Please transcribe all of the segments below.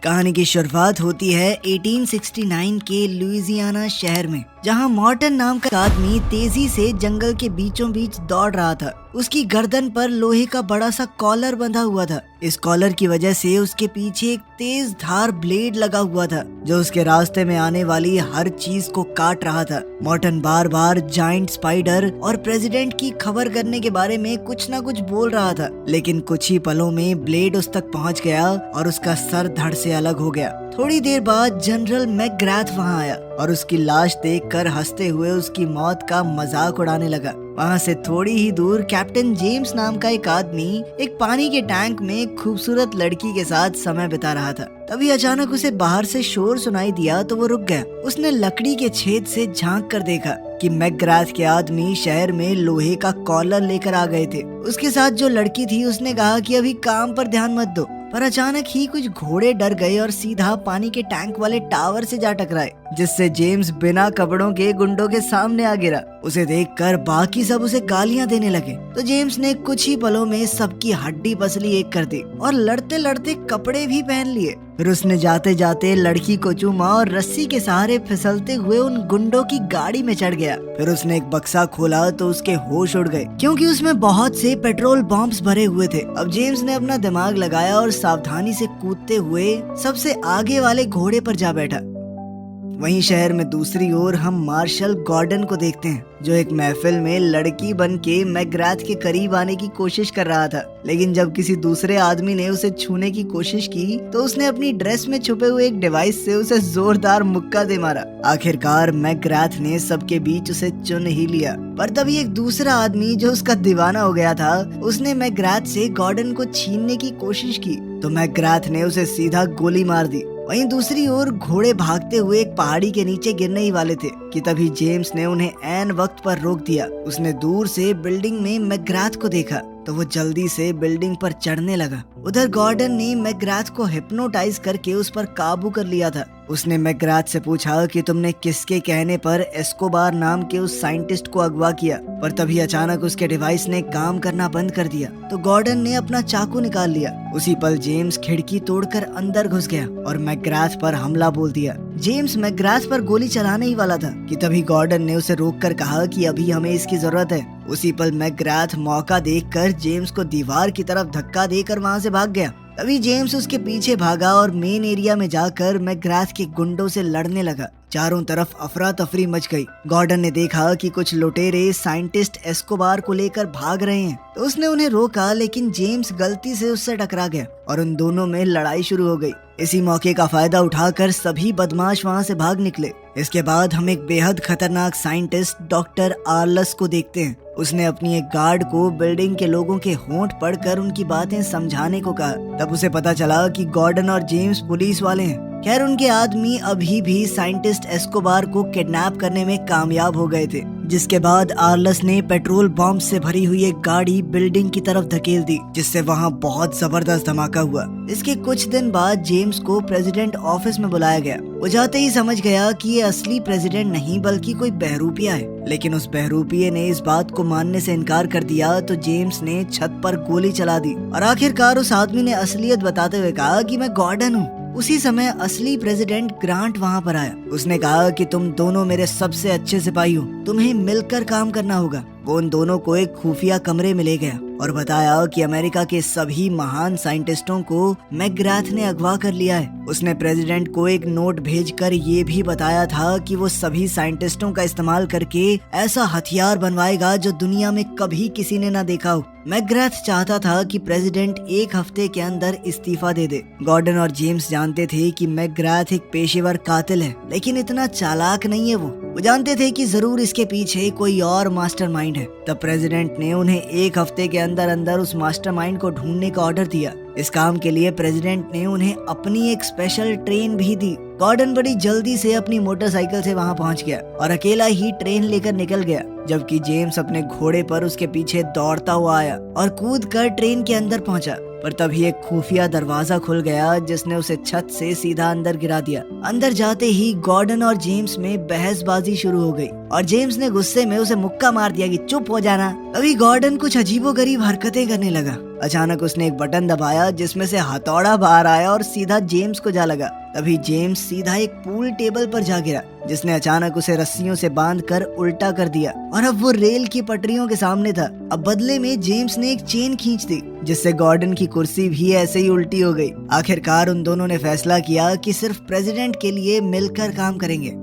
कहानी की शुरुआत होती है 1869 के लुइसियाना शहर में, जहां मॉर्टन नाम का आदमी तेजी से जंगल के बीचों बीच दौड़ रहा था। उसकी गर्दन पर लोहे का बड़ा सा कॉलर बंधा हुआ था। इस कॉलर की वजह से उसके पीछे एक तेज धार ब्लेड लगा हुआ था जो उसके रास्ते में आने वाली हर चीज को काट रहा था। मॉर्टन बार बार जाइंट स्पाइडर और प्रेसिडेंट की खबर करने के बारे में कुछ न कुछ बोल रहा था, लेकिन कुछ ही पलों में ब्लेड उस तक पहुंच गया और उसका सर धड़ से अलग हो गया। थोड़ी देर बाद जनरल मैकग्राथ वहां आया और उसकी लाश देखकर हंसते हुए उसकी मौत का मजाक उड़ाने लगा। वहां से थोड़ी ही दूर कैप्टन जेम्स नाम का एक आदमी एक पानी के टैंक में एक खूबसूरत लड़की के साथ समय बिता रहा था। तभी अचानक उसे बाहर से शोर सुनाई दिया तो वो रुक गया। उसने लकड़ी के छेद से झांक कर देखा कि मैकग्राथ के आदमी शहर में लोहे का कॉलर लेकर आ गए थे। उसके साथ जो लड़की थी उसने कहा कि अभी काम पर ध्यान मत दो, पर अचानक ही कुछ घोड़े डर गए और सीधा पानी के टैंक वाले टावर से जा टकराए, जिससे जेम्स बिना कपड़ों के गुंडों के सामने आ गिरा। उसे देखकर बाकी सब उसे गालियां देने लगे तो जेम्स ने कुछ ही पलों में सबकी हड्डी पसली एक कर दी और लड़ते लड़ते कपड़े भी पहन लिए। फिर उसने जाते जाते लड़की को चूमा और रस्सी के सहारे फिसलते हुए उन गुंडों की गाड़ी में चढ़ गया। फिर उसने एक बक्सा खोला तो उसके होश उड़ गए, क्योंकि उसमें बहुत से पेट्रोल बॉम्ब्स भरे हुए थे। अब जेम्स ने अपना दिमाग लगाया और सावधानी से कूदते हुए सबसे आगे वाले घोड़े पर जा बैठा। वहीं शहर में दूसरी ओर हम मार्शल गॉर्डन को देखते हैं, जो एक महफिल में लड़की बन के मैकग्राथ के करीब आने की कोशिश कर रहा था। लेकिन जब किसी दूसरे आदमी ने उसे छूने की कोशिश की तो उसने अपनी ड्रेस में छुपे हुए एक डिवाइस से उसे जोरदार मुक्का दे मारा। आखिरकार मैकग्राथ ने सबके बीच उसे चुन ही लिया। पर तभी एक दूसरा आदमी जो उसका दीवाना हो गया था, उसने मैकग्राथ से गॉर्डन को छीनने की कोशिश की तो मैकग्राथ ने उसे सीधा गोली मार दी। वहीं दूसरी ओर घोड़े भागते हुए एक पहाड़ी के नीचे गिरने ही वाले थे कि तभी जेम्स ने उन्हें ऐन वक्त पर रोक दिया। उसने दूर से बिल्डिंग में मैकग्राथ को देखा तो वो जल्दी से बिल्डिंग पर चढ़ने लगा। उधर गॉर्डन ने मैकग्राथ को हिप्नोटाइज करके उस पर काबू कर लिया था। उसने मैकग्राथ से पूछा कि तुमने किसके कहने पर एस्कोबार नाम के उस साइंटिस्ट को अगवा किया, पर तभी अचानक उसके डिवाइस ने काम करना बंद कर दिया तो गॉर्डन ने अपना चाकू निकाल लिया। उसी पल जेम्स खिड़की तोड़कर अंदर घुस गया और मैकग्राथ पर हमला बोल दिया। जेम्स मैकग्राथ पर गोली चलाने ही वाला था कि तभी गॉर्डन ने उसे रोककर कहा कि अभी हमें इसकी जरूरत है। उसी पल मैकग्राथ मौका देखकर जेम्स को दीवार की तरफ धक्का देकर वहां से भाग गया। तभी जेम्स उसके पीछे भागा और मेन एरिया में जाकर मैकग्राथ के गुंडों से लड़ने लगा। चारों तरफ अफरा तफरी मच गई। गॉर्डन ने देखा कि कुछ लुटेरे साइंटिस्ट एस्कोबार को लेकर भाग रहे हैं तो उसने उन्हें रोका, लेकिन जेम्स गलती से उससे टकरा गया और उन दोनों में लड़ाई शुरू हो गई। इसी मौके का फायदा उठाकर सभी बदमाश वहां से भाग निकले। इसके बाद हम एक बेहद खतरनाक साइंटिस्ट डॉक्टर आर्लस को देखते हैं। उसने अपनी एक गार्ड को बिल्डिंग के लोगों के होंठ पढ़कर उनकी बातें समझाने को कहा। तब उसे पता चला कि गॉर्डन और जेम्स पुलिस वाले हैं। खैर उनके आदमी अभी भी साइंटिस्ट एस्कोबार को किडनैप करने में कामयाब हो गए थे, जिसके बाद आर्लस ने पेट्रोल बॉम्ब से भरी हुई एक गाड़ी बिल्डिंग की तरफ धकेल दी, जिससे वहां बहुत जबरदस्त धमाका हुआ। इसके कुछ दिन बाद जेम्स को प्रेसिडेंट ऑफिस में बुलाया गया। वो जाते ही समझ गया कि ये असली प्रेसिडेंट नहीं बल्कि कोई बहरूपिया है, लेकिन उस बहरूपिये ने इस बात को मानने से इनकार कर दिया तो जेम्स ने छत पर गोली चला दी और आखिरकार उस आदमी ने असलियत बताते हुए कहा कि मैं गॉर्डन हूँ। उसी समय असली प्रेसिडेंट ग्रांट वहां पर आया। उसने कहा कि तुम दोनों मेरे सबसे अच्छे सिपाही हो, तुम्हें मिलकर काम करना होगा। वो उन दोनों को एक खुफिया कमरे में ले गया और बताया कि अमेरिका के सभी महान साइंटिस्टों को मैकग्राथ ने अगवा कर लिया है। उसने प्रेसिडेंट को एक नोट भेजकर ये भी बताया था कि वो सभी साइंटिस्टों का इस्तेमाल करके ऐसा हथियार बनवाएगा जो दुनिया में कभी किसी ने ना देखा हो। मैकग्राथ चाहता था कि प्रेसिडेंट एक हफ्ते के अंदर इस्तीफा दे दे। गॉर्डन और जेम्स जानते थे कि मैकग्राथ एक पेशेवर कातिल है, लेकिन इतना चालाक नहीं है। वो जानते थे कि जरूर इसके पीछे कोई और मास्टरमाइंड है। तब प्रेसिडेंट ने उन्हें एक हफ्ते के अंदर अंदर उस मास्टरमाइंड को ढूंढने का ऑर्डर दिया। इस काम के लिए प्रेसिडेंट ने उन्हें अपनी एक स्पेशल ट्रेन भी दी। गॉर्डन बड़ी जल्दी से अपनी मोटरसाइकिल से वहां पहुंच गया और अकेला ही ट्रेन लेकर निकल गया, जबकि जेम्स अपने घोड़े पर उसके पीछे दौड़ता हुआ आया और कूदकर ट्रेन के अंदर पहुंचा। पर तभी एक खुफिया दरवाजा खुल गया जिसने उसे छत से सीधा अंदर गिरा दिया। अंदर जाते ही गॉर्डन और जेम्स में बहसबाजी शुरू हो गई और जेम्स ने गुस्से में उसे मुक्का मार दिया कि चुप हो जाना। तभी गॉर्डन कुछ अजीबोगरीब हरकतें करने लगा। अचानक उसने एक बटन दबाया जिसमें से हथौड़ा बाहर आया और सीधा जेम्स को जा लगा। तभी जेम्स सीधा एक पूल टेबल पर जा गिरा जिसने अचानक उसे रस्सियों से बांधकर उल्टा कर दिया और अब वो रेल की पटरियों के सामने था। अब बदले में जेम्स ने एक चेन खींच दी जिससे गॉर्डन की कुर्सी भी ऐसे ही उल्टी हो गई। आखिरकार उन दोनों ने फैसला किया कि सिर्फ प्रेसिडेंट के लिए मिलकर काम करेंगे।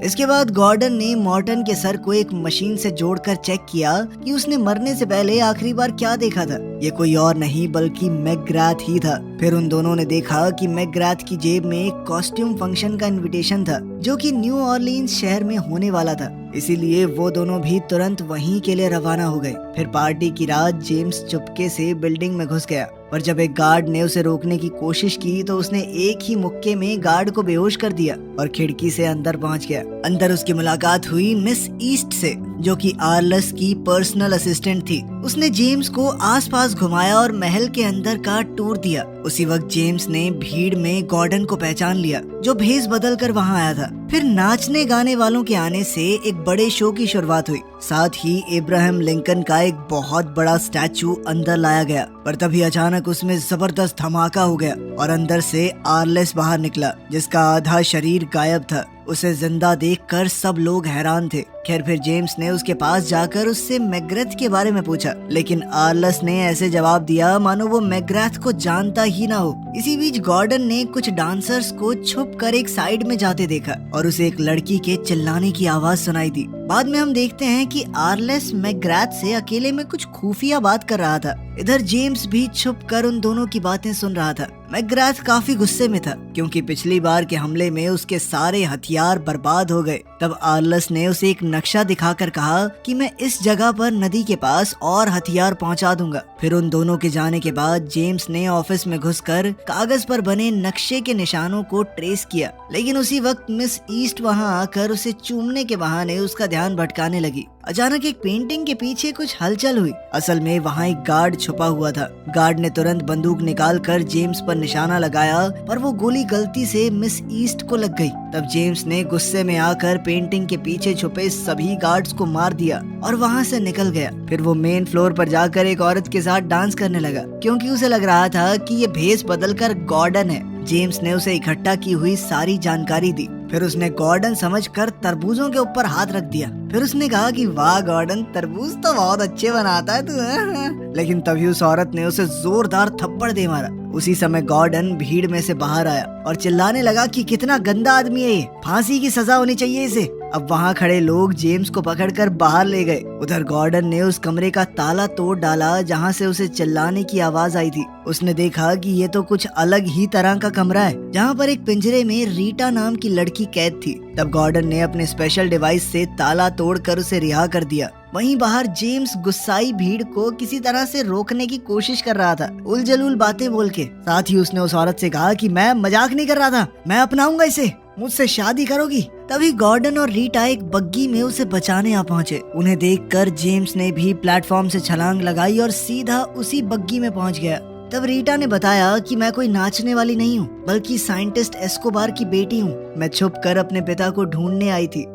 इसके बाद गॉर्डन ने मॉर्टन के सर को एक मशीन से जोड़कर चेक किया कि उसने मरने से पहले आखिरी बार क्या देखा था। ये कोई और नहीं बल्कि मैकग्राथ ही था। फिर उन दोनों ने देखा कि मैकग्राथ की जेब में एक कॉस्ट्यूम फंक्शन का इनविटेशन था जो कि न्यू ऑरलीन्स शहर में होने वाला था। इसीलिए वो दोनों भी तुरंत वहीं के लिए रवाना हो गए। फिर पार्टी की रात जेम्स चुपके से बिल्डिंग में घुस गया, पर जब एक गार्ड ने उसे रोकने की कोशिश की तो उसने एक ही मुक्के में गार्ड को बेहोश कर दिया और खिड़की से अंदर पहुंच गया। अंदर उसकी मुलाकात हुई मिस ईस्ट से जो कि आर्लस की पर्सनल असिस्टेंट थी। उसने जेम्स को आसपास घुमाया और महल के अंदर का टूर दिया। उसी वक्त जेम्स ने भीड़ में गॉर्डन को पहचान लिया जो भेष बदल कर वहाँ आया था। फिर नाचने गाने वालों के आने से एक बड़े शो की शुरुआत हुई। साथ ही इब्राहिम लिंकन का एक बहुत बड़ा स्टैचू अंदर लाया गया, पर तभी अचानक उसमें जबरदस्त धमाका हो गया और अंदर से आर्लेस बाहर निकला जिसका आधा शरीर गायब था। उसे जिंदा देखकर सब लोग हैरान थे। खैर फिर जेम्स ने उसके पास जाकर उससे मैकग्राथ के बारे में पूछा, लेकिन आर्लस ने ऐसे जवाब दिया मानो वो मैकग्राथ को जानता ही ना हो। इसी बीच गॉर्डन ने कुछ डांसर्स को छुप कर एक साइड में जाते देखा और उसे एक लड़की के चिल्लाने की आवाज सुनाई दी। बाद में हम देखते हैं कि आर्लेस मैकग्राथ से अकेले में कुछ खुफिया बात कर रहा था। इधर जेम्स भी छुप कर उन दोनों की बातें सुन रहा था। मैकग्राथ काफी गुस्से में था क्योंकि पिछली बार के हमले में उसके सारे हथियार बर्बाद हो गए। तब आर्लस ने उसे एक नक्शा दिखाकर कहा कि मैं इस जगह पर नदी के पास और हथियार पहुंचा दूंगा। फिर उन दोनों के जाने के बाद जेम्स ने ऑफिस में घुसकर कागज पर बने नक्शे के निशानों को ट्रेस किया, लेकिन उसी वक्त मिस ईस्ट वहां आकर उसे चूमने के बहाने उसका ध्यान भटकाने लगी। अचानक एक पेंटिंग के पीछे कुछ हलचल हुई। असल में वहाँ एक गार्ड छुपा हुआ था। गार्ड ने तुरंत बंदूक निकालकर जेम्स पर निशाना लगाया, पर वो गोली गलती से मिस ईस्ट को लग गई। तब जेम्स ने गुस्से में आकर पेंटिंग के पीछे छुपे सभी गार्ड्स को मार दिया और वहाँ से निकल गया। फिर वो मेन फ्लोर पर जाकर एक औरत के साथ डांस करने लगा क्योंकि उसे लग रहा था कि ये भेष बदलकर गॉर्डन है। जेम्स ने उसे इकट्ठा की हुई सारी जानकारी दी। फिर उसने गॉर्डन समझकर तरबूजों के ऊपर हाथ रख दिया। फिर उसने कहा कि वाह गॉर्डन, तरबूज तो बहुत अच्छे बनाता है तू। लेकिन तभी उस औरत ने उसे जोरदार थप्पड़ दे मारा। उसी समय गॉर्डन भीड़ में से बाहर आया और चिल्लाने लगा कि कितना गंदा आदमी है ये, फांसी की सजा होनी चाहिए इसे। अब वहाँ खड़े लोग जेम्स को पकड़कर बाहर ले गए। उधर गॉर्डन ने उस कमरे का ताला तोड़ डाला जहाँ से उसे चिल्लाने की आवाज आई थी। उसने देखा कि ये तो कुछ अलग ही तरह का कमरा है जहाँ पर एक पिंजरे में रीटा नाम की लड़की कैद थी। तब गॉर्डन ने अपने स्पेशल डिवाइस से ताला तोड़कर उसे रिहा कर दिया। वहीं बाहर जेम्स गुस्साई भीड़ को किसी तरह से रोकने की कोशिश कर रहा था, उलझुल बातें बोल के। साथ ही उसने उस औरत से कहा कि मैं मजाक नहीं कर रहा था, मैं अपनाऊंगा इसे, मुझसे शादी करोगी। तभी गॉर्डन और रीटा एक बग्गी में उसे बचाने आ पहुंचे। उन्हें देखकर जेम्स ने भी प्लेटफॉर्म से छलांग लगाई और सीधा उसी बग्गी में पहुंच गया। तब रीटा ने बताया कि मैं कोई नाचने वाली नहीं हूँ बल्कि साइंटिस्ट एस्कोबार की बेटी हूँ। मैं छुपकर अपने पिता को ढूंढने आई थी।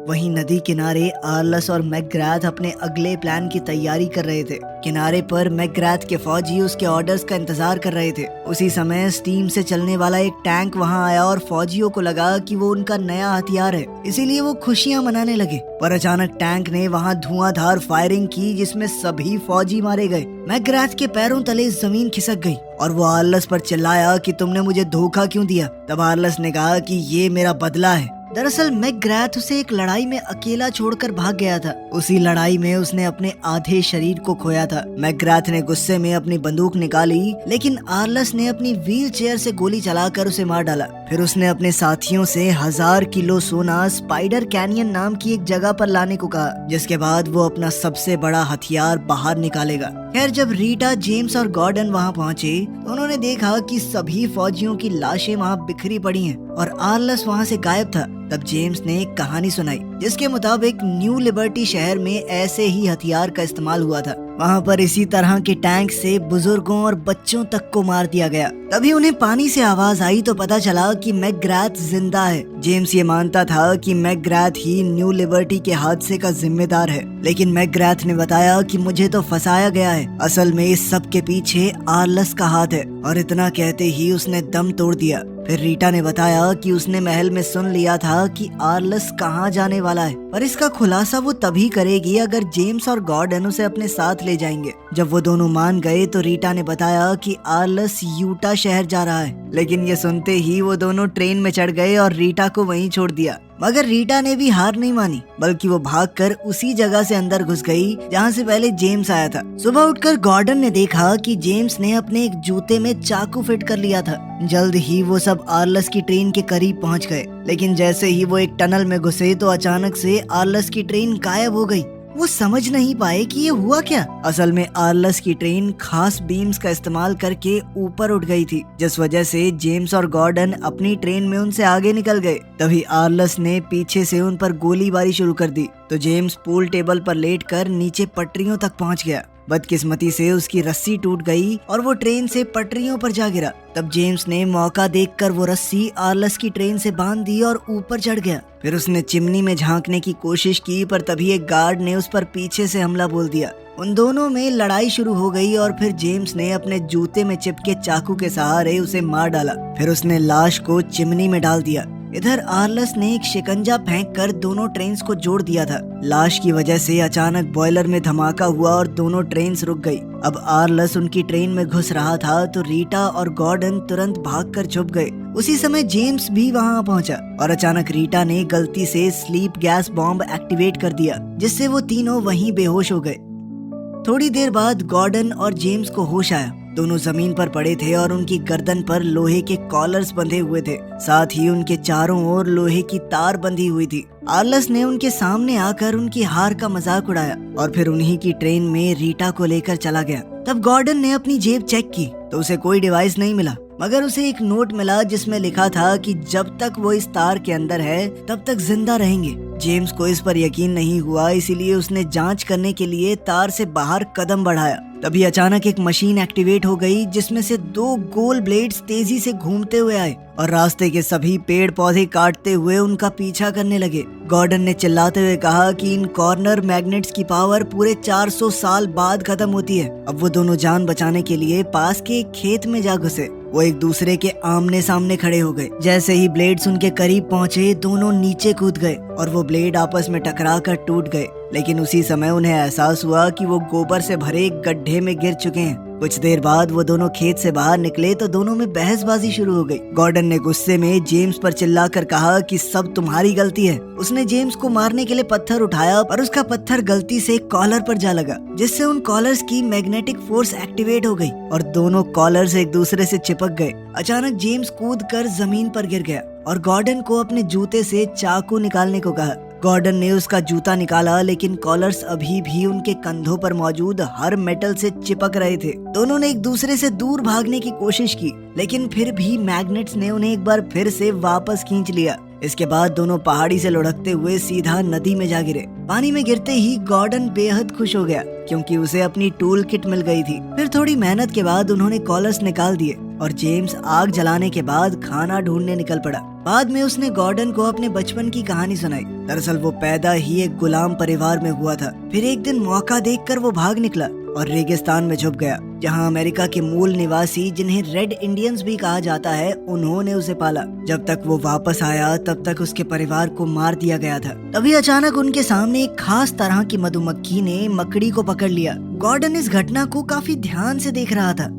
वहीं नदी किनारे आर्लस और मैकग्राथ अपने अगले प्लान की तैयारी कर रहे थे। किनारे पर मैकग्राथ के फौजी उसके ऑर्डर्स का इंतजार कर रहे थे। उसी समय स्टीम से चलने वाला एक टैंक वहां आया और फौजियों को लगा कि वो उनका नया हथियार है, इसीलिए वो खुशियां मनाने लगे। पर अचानक टैंक ने वहां धुआंधार फायरिंग की जिसमें सभी फौजी मारे गए। मैकग्राथ के पैरों तले जमीन खिसक गई और वो आर्लस पर चिल्लाया कि तुमने मुझे धोखा क्यों दिया। तब आर्लस ने कहा कि ये मेरा बदला है। दरअसल मैकग्राथ उसे एक लड़ाई में अकेला छोड़कर भाग गया था। उसी लड़ाई में उसने अपने आधे शरीर को खोया था। मैकग्राथ ने गुस्से में अपनी बंदूक निकाली, लेकिन आर्लस ने अपनी व्हील चेयर से गोली चलाकर उसे मार डाला। फिर उसने अपने साथियों से 1000 किलो सोना स्पाइडर कैनियन नाम की एक जगह पर लाने को कहा, जिसके बाद वो अपना सबसे बड़ा हथियार बाहर निकालेगा। खैर जब रीटा, जेम्स और गॉर्डन वहाँ पहुँचे तो उन्होंने देखा कि सभी फौजियों की लाशें वहाँ बिखरी पड़ी हैं और आर्लस वहाँ से गायब था। तब जेम्स ने एक कहानी सुनाई जिसके मुताबिक न्यू लिबर्टी शहर में ऐसे ही हथियार का इस्तेमाल हुआ था। वहाँ पर इसी तरह के टैंक से बुजुर्गों और बच्चों तक को मार दिया गया। तभी उन्हें पानी से आवाज आई तो पता चला कि मैकग्राथ जिंदा है। जेम्स ये मानता था कि मैकग्राथ ही न्यू लिबर्टी के हादसे का जिम्मेदार है, लेकिन मैकग्राथ ने बताया कि मुझे तो फंसाया गया है, असल में इस सब के पीछे आर्लस का हाथ है। और इतना कहते ही उसने दम तोड़ दिया। फिर रीटा ने बताया कि उसने महल में सुन लिया था कि आर्लस कहाँ जाने वाला है, पर इसका खुलासा वो तभी करेगी अगर जेम्स और गॉर्डन उसे अपने साथ ले जाएंगे। जब वो दोनों मान गए तो रीटा ने बताया कि आर्लस यूटा शहर जा रहा है, लेकिन ये सुनते ही वो दोनों ट्रेन में चढ़ गए और रीटा को वहीं छोड़ दिया। मगर रीटा ने भी हार नहीं मानी, बल्कि वो भागकर उसी जगह से अंदर घुस गई जहाँ से पहले जेम्स आया था। सुबह उठकर गॉर्डन ने देखा कि जेम्स ने अपने एक जूते में चाकू फिट कर लिया था। जल्द ही वो सब आर्लस की ट्रेन के करीब पहुँच गए, लेकिन जैसे ही वो एक टनल में घुसे तो अचानक से आर्लस की ट्रेन गायब हो गई। वो समझ नहीं पाए कि ये हुआ क्या। असल में आर्लस की ट्रेन खास बीम्स का इस्तेमाल करके ऊपर उठ गई थी, जिस वजह से जेम्स और गॉर्डन अपनी ट्रेन में उनसे आगे निकल गए। तभी आर्लस ने पीछे से उन पर गोलीबारी शुरू कर दी तो जेम्स पूल टेबल पर लेटकर नीचे पटरियों तक पहुंच गया। बदकिस्मती से उसकी रस्सी टूट गई और वो ट्रेन से पटरियों पर जा गिरा। तब जेम्स ने मौका देखकर वो रस्सी आर्लस की ट्रेन से बांध दी और ऊपर चढ़ गया। फिर उसने चिमनी में झांकने की कोशिश की, पर तभी एक गार्ड ने उस पर पीछे से हमला बोल दिया। उन दोनों में लड़ाई शुरू हो गई और फिर जेम्स ने अपने जूते में चिपके चाकू के सहारे उसे मार डाला। फिर उसने लाश को चिमनी में डाल दिया। इधर आर्लस ने एक शिकंजा फेंककर दोनों ट्रेन्स को जोड़ दिया था। लाश की वजह से अचानक बॉयलर में धमाका हुआ और दोनों ट्रेन्स रुक गई। अब आर्लस उनकी ट्रेन में घुस रहा था तो रीटा और गॉर्डन तुरंत भागकर छुप गए। उसी समय जेम्स भी वहां पहुंचा और अचानक रीटा ने गलती से स्लीप गैस बॉम्ब एक्टिवेट कर दिया, जिससे वो तीनों वहीं बेहोश हो गए। थोड़ी देर बाद गॉर्डन और जेम्स को होश आया। दोनों जमीन पर पड़े थे और उनकी गर्दन पर लोहे के कॉलर्स बंधे हुए थे, साथ ही उनके चारों ओर लोहे की तार बंधी हुई थी। आर्लस ने उनके सामने आकर उनकी हार का मजाक उड़ाया और फिर उन्हीं की ट्रेन में रीटा को लेकर चला गया। तब गॉर्डन ने अपनी जेब चेक की तो उसे कोई डिवाइस नहीं मिला, मगर उसे एक नोट मिला जिसमें लिखा था कि जब तक वो इस तार के अंदर है तब तक जिंदा रहेंगे। जेम्स को इस पर यकीन नहीं हुआ, इसीलिए उसने जांच करने के लिए तार से बाहर कदम बढ़ाया। तभी अचानक एक मशीन एक्टिवेट हो गई जिसमें से 2 गोल ब्लेड्स तेजी से घूमते हुए आए और रास्ते के सभी पेड़ पौधे काटते हुए उनका पीछा करने लगे। गॉर्डन ने चिल्लाते हुए कहा कि इन कॉर्नर मैग्नेट्स की पावर पूरे 400 साल बाद खत्म होती है। अब वो दोनों जान बचाने के लिए पास के एक खेत में जा घुसे। वो एक दूसरे के आमने सामने खड़े हो गए। जैसे ही ब्लेड्स उनके करीब पहुंचे दोनों नीचे कूद गए और वो ब्लेड आपस में टकराकर टूट गए। लेकिन उसी समय उन्हें एहसास हुआ कि वो गोबर से भरे एक गड्ढे में गिर चुके हैं। कुछ देर बाद वो दोनों खेत से बाहर निकले तो दोनों में बहसबाजी शुरू हो गई। गॉर्डन ने गुस्से में जेम्स पर चिल्लाकर कहा कि सब तुम्हारी गलती है। उसने जेम्स को मारने के लिए पत्थर उठाया और उसका पत्थर गलती से कॉलर पर जा लगा, जिससे उन कॉलर्स की मैग्नेटिक फोर्स एक्टिवेट हो गई और दोनों कॉलर्स एक दूसरे से चिपक गए। अचानक जेम्स कूदकर जमीन पर गिर गया और गॉर्डन को अपने जूते से चाकू निकालने को कहा। गॉर्डन ने उसका जूता निकाला, लेकिन कॉलर्स अभी भी उनके कंधों पर मौजूद हर मेटल से चिपक रहे थे। दोनों ने एक दूसरे से दूर भागने की कोशिश की, लेकिन फिर भी मैग्नेट्स ने उन्हें एक बार फिर से वापस खींच लिया। इसके बाद दोनों पहाड़ी से लुढ़कते हुए सीधा नदी में जा गिरे। पानी में गिरते ही गॉर्डन बेहद खुश हो गया, क्योंकि उसे अपनी टूल किट मिल गई थी। फिर थोड़ी मेहनत के बाद उन्होंने कॉलर्स निकाल दिए और जेम्स आग जलाने के बाद खाना ढूंढने निकल पड़ा। बाद में उसने गॉर्डन को अपने बचपन की कहानी सुनाई। दरअसल वो पैदा ही एक गुलाम परिवार में हुआ था। फिर एक दिन मौका देखकर वो भाग निकला और रेगिस्तान में छुप गया, जहां अमेरिका के मूल निवासी, जिन्हें रेड इंडियंस भी कहा जाता है, उन्होंने उसे पाला। जब तक वो वापस आया तब तक उसके परिवार को मार दिया गया था। तभी अचानक उनके सामने एक खास तरह की मधुमक्खी ने मकड़ी को पकड़ लिया। गॉर्डन इस घटना को काफी ध्यान से देख रहा था।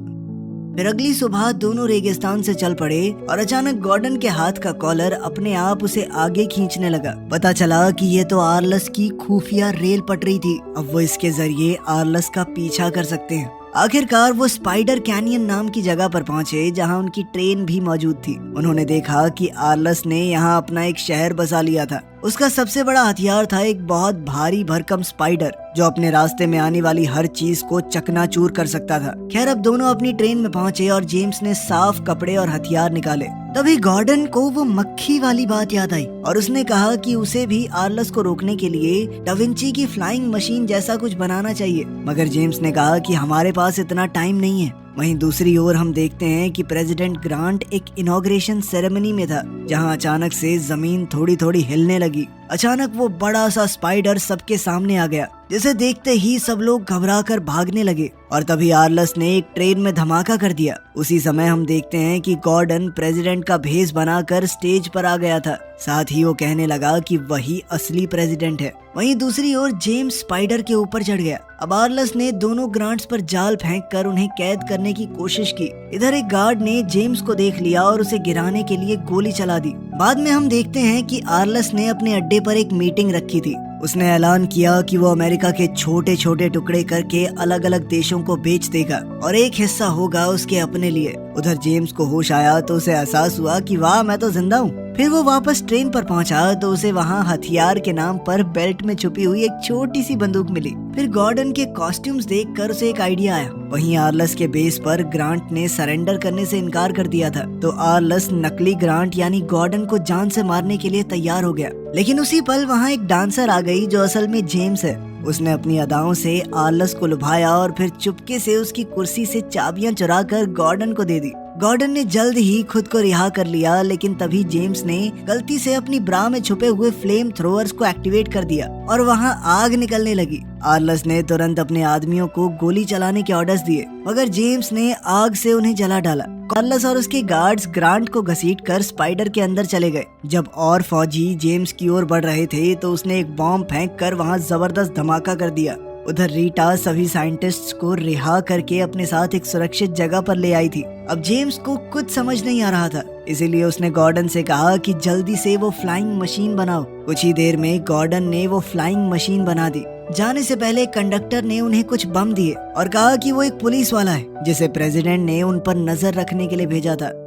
फिर अगली सुबह दोनों रेगिस्तान से चल पड़े और अचानक गॉर्डन के हाथ का कॉलर अपने आप उसे आगे खींचने लगा। पता चला कि ये तो आर्लस की खुफिया रेल पटरी थी। अब वो इसके जरिए आर्लस का पीछा कर सकते हैं। आखिरकार वो स्पाइडर कैनियन नाम की जगह पर पहुंचे, जहां उनकी ट्रेन भी मौजूद थी। उन्होंने देखा कि आर्लस ने यहां अपना एक शहर बसा लिया था। उसका सबसे बड़ा हथियार था एक बहुत भारी भरकम स्पाइडर, जो अपने रास्ते में आने वाली हर चीज को चकनाचूर कर सकता था। खैर, अब दोनों अपनी ट्रेन में पहुंचे और जेम्स ने साफ कपड़े और हथियार निकाले। तभी गॉर्डन को वो मक्खी वाली बात याद आई और उसने कहा कि उसे भी आर्लस को रोकने के लिए डाविंची की फ्लाइंग मशीन जैसा कुछ बनाना चाहिए, मगर जेम्स ने कहा कि हमारे पास इतना टाइम नहीं है। वहीं दूसरी ओर हम देखते हैं कि प्रेसिडेंट ग्रांट एक इनॉग्रेशन सेरेमनी में था, जहां अचानक से जमीन थोड़ी थोड़ी हिलने लगी। अचानक वो बड़ा सा स्पाइडर सबके सामने आ गया, जिसे देखते ही सब लोग घबराकर भागने लगे और तभी आर्लस ने एक ट्रेन में धमाका कर दिया। उसी समय हम देखते हैं कि गॉर्डन प्रेसिडेंट का भेष बनाकर स्टेज पर आ गया था, साथ ही वो कहने लगा कि वही असली प्रेसिडेंट है। वहीं दूसरी ओर जेम्स स्पाइडर के ऊपर चढ़ गया। अब आर्लस ने दोनों ग्रांट्स पर जाल फेंककर उन्हें कैद करने की कोशिश की। इधर एक गार्ड ने जेम्स को देख लिया और उसे गिराने के लिए गोली चला दी। बाद में हम देखते हैं कि आर्लस ने अपने अड्डे पर एक मीटिंग रखी थी। उसने ऐलान किया कि वो अमेरिका के छोटे छोटे टुकड़े करके अलग अलग देशों को बेच देगा और एक हिस्सा होगा उसके अपने लिए। उधर जेम्स को होश आया तो उसे एहसास हुआ कि वाह, मैं तो जिंदा हूँ। फिर वो वापस ट्रेन पर पहुंचा तो उसे वहाँ हथियार के नाम पर बेल्ट में छुपी हुई एक छोटी सी बंदूक मिली। फिर गॉर्डन के कॉस्ट्यूम्स देखकर उसे एक आइडिया आया। वहीं आर्लस के बेस पर ग्रांट ने सरेंडर करने से इनकार कर दिया था, तो आर्लस नकली ग्रांट यानी गॉर्डन को जान से मारने के लिए तैयार हो गया। लेकिन उसी पल वहाँ एक डांसर आ गई जो असल में जेम्स है। उसने अपनी अदाओं से आर्लस को लुभाया और फिर चुपके से उसकी कुर्सी से चाबियां चुरा कर गॉर्डन को दे दी। गॉर्डन ने जल्द ही खुद को रिहा कर लिया, लेकिन तभी जेम्स ने गलती से अपनी ब्रा में छुपे हुए फ्लेम थ्रोअर्स को एक्टिवेट कर दिया और वहां आग निकलने लगी। आर्लस ने तुरंत अपने आदमियों को गोली चलाने के ऑर्डर्स दिए, मगर जेम्स ने आग से उन्हें जला डाला। आर्लस और उसके गार्ड्स ग्रांट को घसीटकर स्पाइडर के अंदर चले गए। जब और फौजी जेम्स की ओर बढ़ रहे थे तो उसने एक बॉम्ब फेंककर वहां जबरदस्त धमाका कर दिया। उधर रीटा सभी साइंटिस्ट्स को रिहा करके अपने साथ एक सुरक्षित जगह पर ले आई थी। अब जेम्स को कुछ समझ नहीं आ रहा था, इसीलिए उसने गॉर्डन से कहा कि जल्दी से वो फ्लाइंग मशीन बनाओ। कुछ ही देर में गॉर्डन ने वो फ्लाइंग मशीन बना दी। जाने से पहले कंडक्टर ने उन्हें कुछ बम दिए और कहा कि वो एक पुलिस वाला है जिसे प्रेसिडेंट ने उन पर नजर रखने के लिए भेजा था।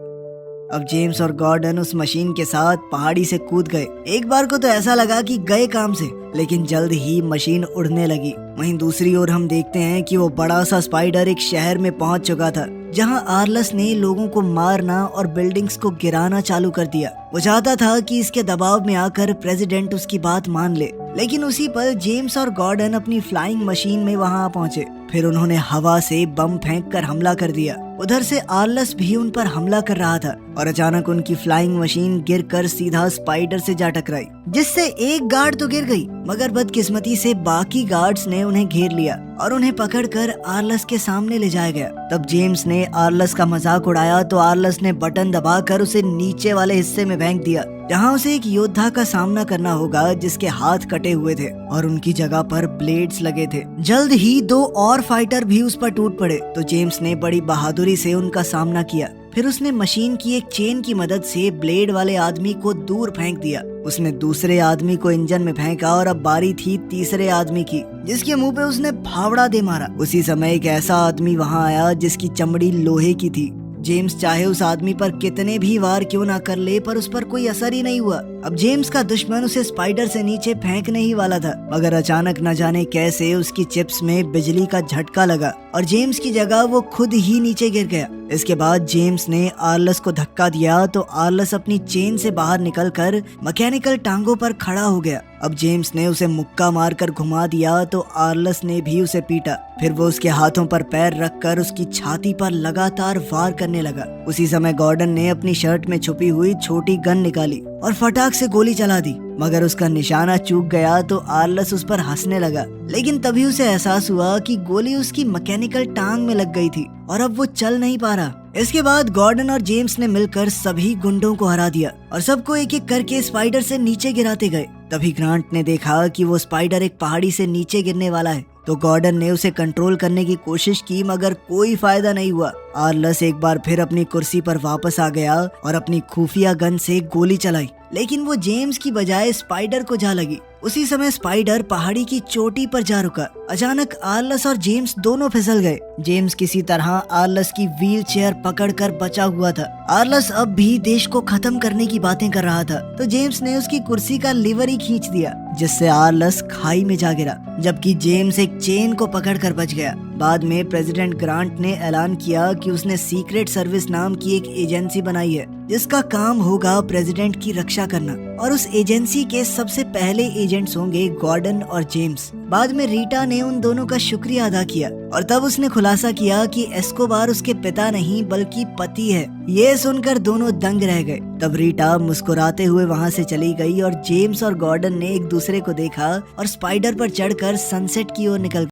अब जेम्स और गॉर्डन उस मशीन के साथ पहाड़ी से कूद गए। एक बार को तो ऐसा लगा कि गए काम से, लेकिन जल्द ही मशीन उड़ने लगी। वहीं दूसरी ओर हम देखते हैं कि वो बड़ा सा स्पाइडर एक शहर में पहुंच चुका था, जहां आर्लस ने लोगों को मारना और बिल्डिंग्स को गिराना चालू कर दिया। वो चाहता था कि इसके दबाव में आकर प्रेसिडेंट उसकी बात मान ले, लेकिन उसी पल जेम्स और गॉर्डन अपनी फ्लाइंग मशीन में वहां पहुंचे। फिर उन्होंने हवा से बम फेंककर हमला कर दिया। उधर से आर्लस भी उन पर हमला कर रहा था और अचानक उनकी फ्लाइंग मशीन गिरकर सीधा स्पाइडर से जा टकराई, जिससे एक गार्ड तो गिर गई, मगर बदकिस्मती से बाकी गार्ड्स ने उन्हें घेर लिया और उन्हें पकड़कर आर्लस के सामने ले जाया गया। तब जेम्स ने आर्लस का मजाक उड़ाया तो आर्लस ने बटन दबाकर उसे नीचे वाले हिस्से में फेंक दिया, जहां उसे एक योद्धा का सामना करना होगा जिसके हाथ कटे हुए थे और उनकी जगह पर ब्लेड्स लगे थे। जल्द ही 2 और फाइटर भी उस पर टूट पड़े, तो जेम्स ने बड़ी बहादुरी से उनका सामना किया। फिर उसने मशीन की एक चेन की मदद से ब्लेड वाले आदमी को दूर फेंक दिया। उसने दूसरे आदमी को इंजन में फेंका और अब बारी थी तीसरे आदमी की, जिसके मुंह पे उसने फावड़ा दे मारा। उसी समय एक ऐसा आदमी वहां आया जिसकी चमड़ी लोहे की थी। जेम्स चाहे उस आदमी पर कितने भी वार क्यों ना कर ले, पर उस पर कोई असर ही नहीं हुआ। अब जेम्स का दुश्मन उसे स्पाइडर से नीचे फेंकने ही वाला था, मगर अचानक न जाने कैसे उसकी चिप्स में बिजली का झटका लगा और जेम्स की जगह वो खुद ही नीचे गिर गया। इसके बाद जेम्स ने आर्लस को धक्का दिया तो आर्लस अपनी चेन से बाहर निकलकर मैकेनिकल टांगों पर खड़ा हो गया। अब जेम्स ने उसे मुक्का मारकर घुमा दिया तो आर्लस ने भी उसे पीटा। फिर वो उसके हाथों पर पैर रखकर उसकी छाती पर लगातार वार करने लगा। उसी समय गॉर्डन ने अपनी शर्ट में छुपी हुई छोटी गन निकाली और फटाक से गोली चला दी, मगर उसका निशाना चूक गया तो आर्लस उस पर हंसने लगा। लेकिन तभी उसे एहसास हुआ कि गोली उसकी मैकेनिकल टांग में लग गई थी और अब वो चल नहीं पा रहा। इसके बाद गॉर्डन और जेम्स ने मिलकर सभी गुंडों को हरा दिया और सबको एक एक करके स्पाइडर से नीचे गिराते गए। तभी ग्रांट ने देखा कि वो स्पाइडर एक पहाड़ी से नीचे गिरने वाला है, तो गॉर्डन ने उसे कंट्रोल करने की कोशिश की, मगर कोई फायदा नहीं हुआ। आर्लस एक बार फिर अपनी कुर्सी पर वापस आ गया और अपनी खुफिया गन से गोली चलाई, लेकिन वो जेम्स की बजाय स्पाइडर को जा लगी। उसी समय स्पाइडर पहाड़ी की चोटी पर जा रुका। अचानक आर्लस और जेम्स दोनों फिसल गए। जेम्स किसी तरह आर्लस की व्हील चेयर पकड़कर बचा हुआ था। आर्लस अब भी देश को खत्म करने की बातें कर रहा था, तो जेम्स ने उसकी कुर्सी का लीवर ही खींच दिया, जिससे आर्लस खाई में जा गिरा, जबकि जेम्स एक चेन को पकड़कर बच गया। बाद में प्रेसिडेंट ग्रांट ने ऐलान किया कि उसने सीक्रेट सर्विस नाम की एक एजेंसी बनाई है जिसका काम होगा प्रेसिडेंट की रक्षा करना, और उस एजेंसी के सबसे पहले एजेंट्स होंगे गॉर्डन और जेम्स। बाद में रीटा ने उन दोनों का शुक्रिया अदा किया और तब उसने खुलासा किया कि एस्कोबार उसके पिता नहीं बल्कि पति है। ये सुनकर दोनों दंग रह गए। तब रीटा मुस्कुराते हुए वहाँ से चली गई और जेम्स और गॉर्डन ने एक दूसरे को देखा और स्पाइडर पर चढ़कर सनसेट की ओर निकल